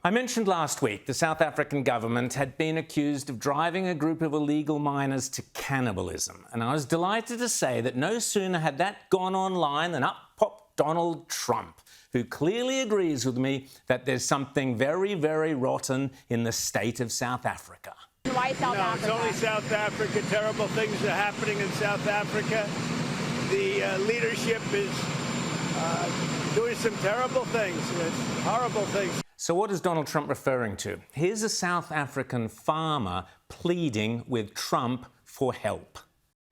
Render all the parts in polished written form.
I mentioned last week the South African government had been accused of driving a group of illegal miners to cannibalism. And I was delighted to say that no sooner had that gone online than up popped Donald Trump, who clearly agrees with me that there's something very, very rotten in the state of South Africa. Why South Africa? It's only South Africa. Terrible things are happening in South Africa. The leadership is doing some terrible things, horrible things. So what is Donald Trump referring to? Here's a South African farmer pleading with Trump for help.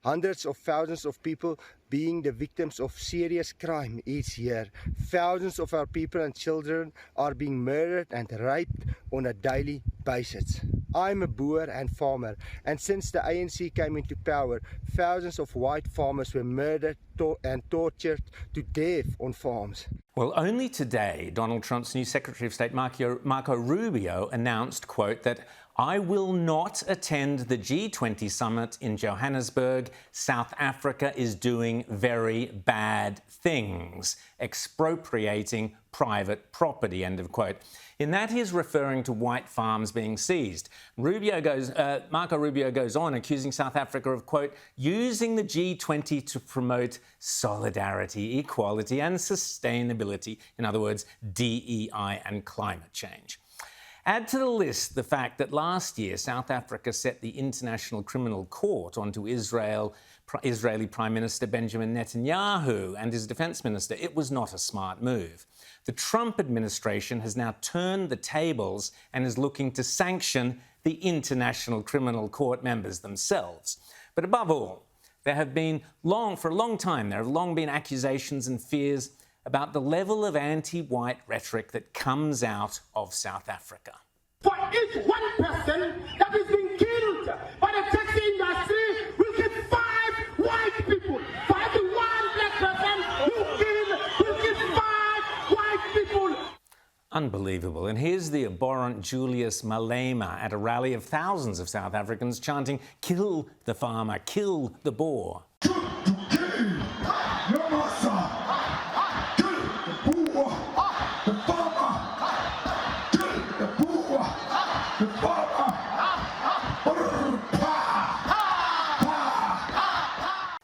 Hundreds of thousands of people being the victims of serious crime each year. Thousands of our people and children are being murdered and raped on a daily basis. I'm a boer and farmer, and since the ANC came into power, thousands of white farmers were murdered and tortured to death on farms. Well, only today, Donald Trump's new Secretary of State, Marco Rubio, announced, quote, that I will not attend the G20 summit in Johannesburg. South Africa is doing very bad things, expropriating private property, end of quote. In that, he's referring to white farms being seized. Marco Rubio goes on, accusing South Africa of, quote, using the G20 to promote solidarity, equality and sustainability. In other words, DEI and climate change. Add to the list the fact that last year South Africa set the International Criminal Court onto Israeli Prime Minister Benjamin Netanyahu and his defense minister. It was not a smart move. The Trump administration has now turned the tables and is looking to sanction the International Criminal Court members themselves. But above all, there have been for a long time, there have long been accusations and fears about the level of anti-white rhetoric that comes out of South Africa. For each one person that is being killed by the taxi industry, we give 5 white people. For every one black person you give 5 white people. Unbelievable. And here's the abhorrent Julius Malema at a rally of thousands of South Africans chanting, kill the farmer, kill the boer.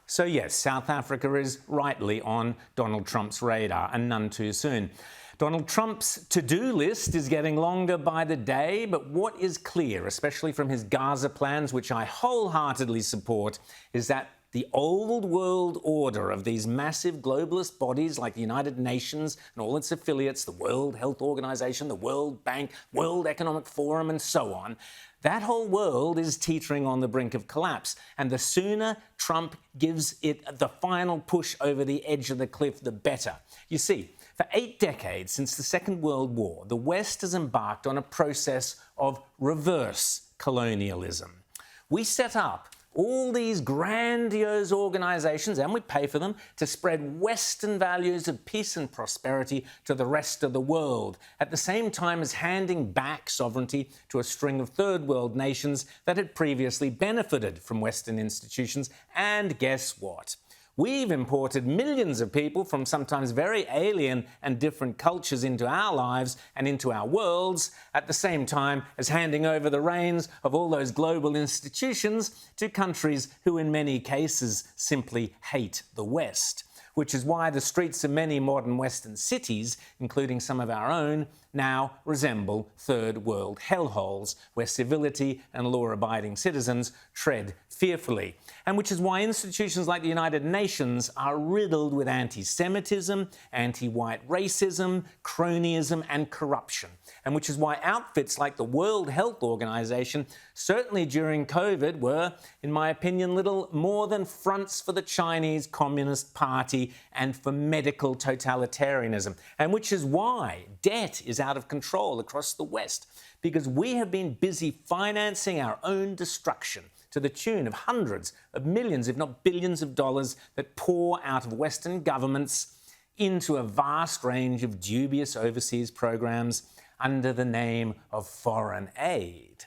So yes, South Africa is rightly on Donald Trump's radar, and none too soon. Donald Trump's to-do list is getting longer by the day, but what is clear, especially from his Gaza plans, which I wholeheartedly support, is that the old world order of these massive globalist bodies like the United Nations and all its affiliates, the World Health Organization, the World Bank, World Economic Forum, and so on, that whole world is teetering on the brink of collapse. And the sooner Trump gives it the final push over the edge of the cliff, the better. You see, for 8 decades since the Second World War, the West has embarked on a process of reverse colonialism. We set up all these grandiose organizations, and we pay for them, to spread Western values of peace and prosperity to the rest of the world, at the same time as handing back sovereignty to a string of third world nations that had previously benefited from Western institutions. And guess what? We've imported millions of people from sometimes very alien and different cultures into our lives and into our worlds, at the same time as handing over the reins of all those global institutions to countries who in many cases simply hate the West. Which is why the streets of many modern Western cities, including some of our own, now resemble third world hellholes where civility and law-abiding citizens tread fearfully. And which is why institutions like the United Nations are riddled with anti-Semitism, anti-white racism, cronyism and corruption. And which is why outfits like the World Health Organization, certainly during COVID, were, in my opinion, little more than fronts for the Chinese Communist Party and for medical totalitarianism. And which is why debt is out of control across the West, because we have been busy financing our own destruction to the tune of hundreds of millions, if not billions of dollars that pour out of Western governments into a vast range of dubious overseas programs under the name of foreign aid.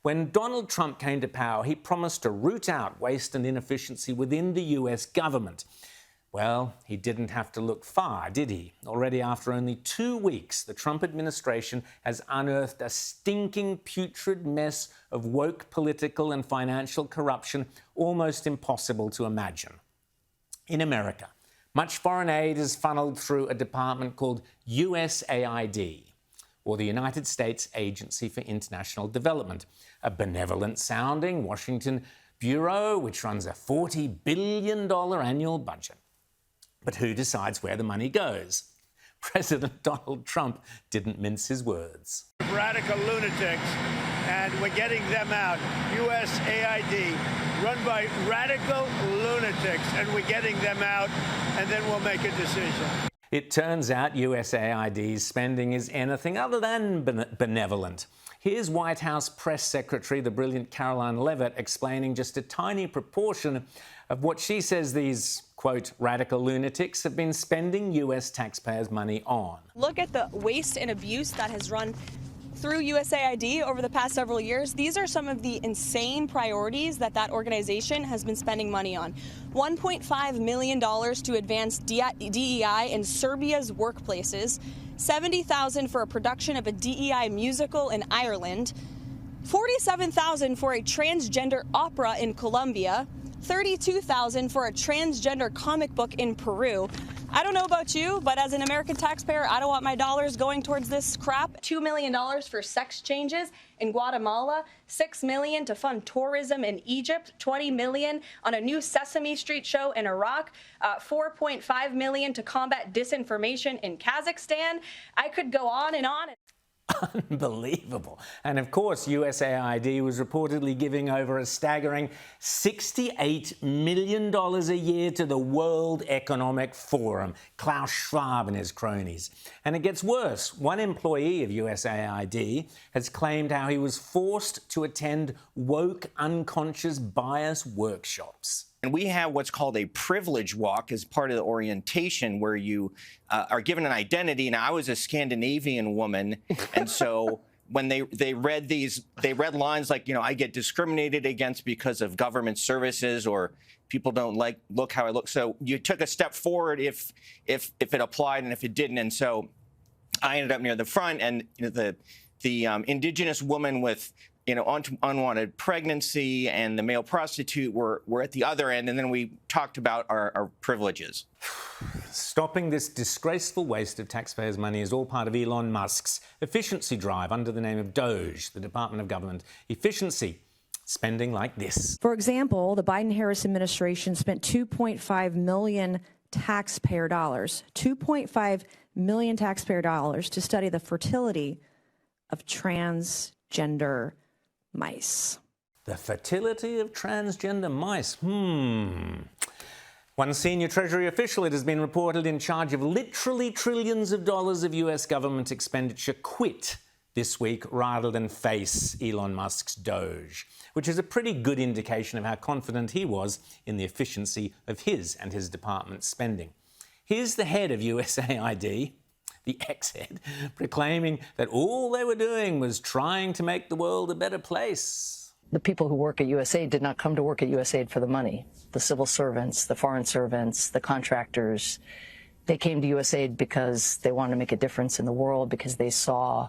When Donald Trump came to power, he promised to root out waste and inefficiency within the US government. Well, he didn't have to look far, did he? Already after only 2 weeks, the Trump administration has unearthed a stinking, putrid mess of woke political and financial corruption almost impossible to imagine. In America, much foreign aid is funneled through a department called USAID, or the United States Agency for International Development, a benevolent-sounding Washington bureau which runs a $40 billion annual budget. But who decides where the money goes? President Donald Trump didn't mince his words. Radical lunatics, and we're getting them out. USAID, run by radical lunatics, and we're getting them out, and then we'll make a decision. It turns out USAID's spending is anything other than benevolent. Here's White House Press Secretary, the brilliant Caroline Leavitt, explaining just a tiny proportion of what she says these, quote, radical lunatics have been spending US taxpayers' money on. Look at the waste and abuse that has run through USAID over the past several years. These are some of the insane priorities that organization has been spending money on. $1.5 million to advance DEI in Serbia's workplaces, $70,000 for a production of a DEI musical in Ireland, $47,000 for a transgender opera in Colombia, $32,000 for a transgender comic book in Peru. I don't know about you, but as an American taxpayer, I don't want my dollars going towards this crap. $2 million for sex changes in Guatemala, $6 million to fund tourism in Egypt, $20 million on a new Sesame Street show in Iraq, $4.5 million to combat disinformation in Kazakhstan. I could go on and on. Unbelievable. And of course, USAID was reportedly giving over a staggering $68 million a year to the World Economic Forum, Klaus Schwab and his cronies. And it gets worse. One employee of USAID has claimed how he was forced to attend woke unconscious bias workshops. And we have what's called a privilege walk as part of the orientation, where you are given an identity. Now, I was a Scandinavian woman, and so when they read lines like, I get discriminated against because of government services, or people don't look how I look. So you took a step forward if it applied and if it didn't. And so I ended up near the front, and the indigenous woman with unwanted pregnancy and the male prostitute were at the other end, and then we talked about our privileges. Stopping this disgraceful waste of taxpayers' money is all part of Elon Musk's efficiency drive under the name of DOGE, the Department of Government Efficiency. Spending like this. For example, the Biden-Harris administration spent $2.5 million taxpayer dollars, $2.5 million taxpayer dollars to study the fertility of transgender mice. The fertility of transgender mice. One senior Treasury official, it has been reported, in charge of literally trillions of dollars of US government expenditure quit this week rather than face Elon Musk's DOGE, which is a pretty good indication of how confident he was in the efficiency of his and his department's spending. Here's the head of USAID, the ex-head, proclaiming that all they were doing was trying to make the world a better place. The people who work at USAID did not come to work at USAID for the money. The civil servants, the foreign servants, the contractors, they came to USAID because they wanted to make a difference in the world, because they saw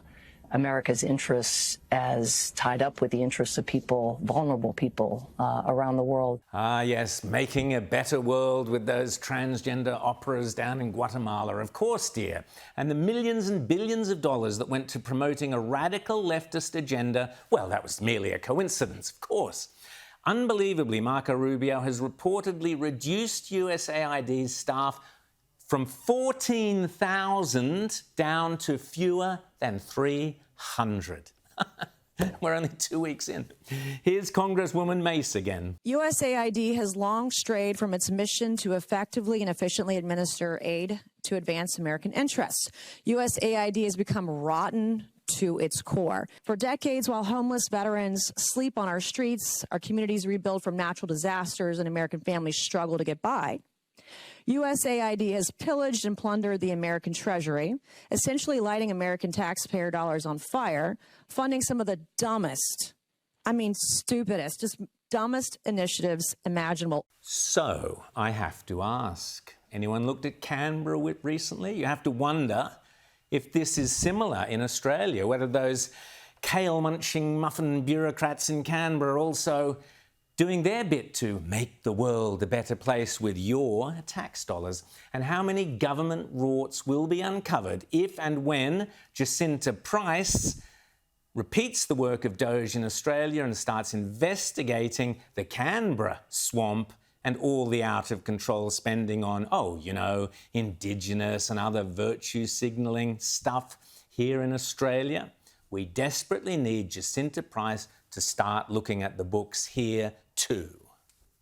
America's interests as tied up with the interests of people, vulnerable people around the world. Ah, yes, making a better world with those transgender operas down in Guatemala. Of course, dear. And the millions and billions of dollars that went to promoting a radical leftist agenda, well, that was merely a coincidence, of course. Unbelievably, Marco Rubio has reportedly reduced USAID's staff from 14,000 down to fewer than 300. We're only 2 weeks in. Here's Congresswoman Mace again. USAID has long strayed from its mission to effectively and efficiently administer aid to advance American interests. USAID has become rotten to its core. For decades, while homeless veterans sleep on our streets, our communities rebuild from natural disasters, and American families struggle to get by, USAID has pillaged and plundered the American treasury, essentially lighting American taxpayer dollars on fire, funding some of the dumbest, dumbest initiatives imaginable. So, I have to ask, Anyone looked at Canberra recently? You have to wonder if this is similar in Australia, whether those kale-munching muffin bureaucrats in Canberra are also doing their bit to make the world a better place with your tax dollars, and how many government rorts will be uncovered if and when Jacinta Price repeats the work of Doge in Australia and starts investigating the Canberra swamp and all the out-of-control spending on, Indigenous and other virtue signalling stuff here in Australia. We desperately need Jacinta Price to start looking at the books here too.